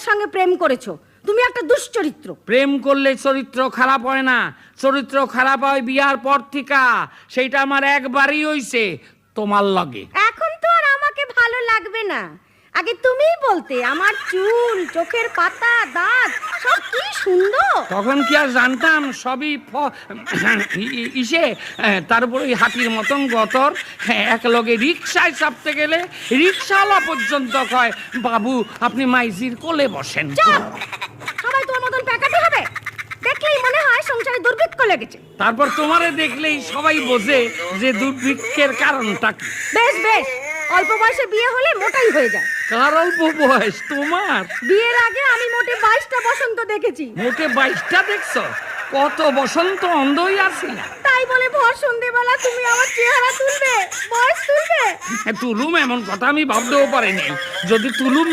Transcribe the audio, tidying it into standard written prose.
মেয়ের সঙ্গে প্রেম করেছো। তুমি একটা দুশ্চরিত্র। প্রেম করলে চরিত্র খারাপ হয় না, চরিত্র খারাপ হয় বিয়ার পর থেকে। সেইটা আমার একবারই হইছে তোমার লগে। এখন তো আর আমাকে ভালো লাগবে না। আগে তুমিই বলতে আমার চুল, চোখের পাতা, দাঁত সব কি সুন্দর। তখন কি আর জানতাম সবই ইসে। তারপরে ওই হাতির মতন গতর। এক লগে রিক্সায় চাপতে গেলে রিক্সাওয়ালা পর্যন্ত কয়, বাবু আপনি মাইজির কোলে বসেন। সবাই তোমার মতন প্যাকাটে হবে? দেখলেই মনে হয় সংসারে দুর্ভিক্ষ লেগেছে। তারপর তোমারে দেখলেই সবাই বোঝে যে দুর্ভিক্ষের কারণটা কি। বেশ বেশ, অল্প বয়সে বিয়ে হলে মোটাই হয়ে যায়। কার অল্প বয়স তোমার? বিয়ের আগে আমি মোটে 22টা বসন্ত দেখেছি। মোটে 22টা দেখছো? কত বসন্ত অন্ধই আছিলা। তাই বলে ভর সন্ধ্যেবেলা তুমি আমার চেহারা তুলবে, বয়স তুলবে? তুলুম এমন কথা আমি ভাবতেও পারিনি। যদি তুলুম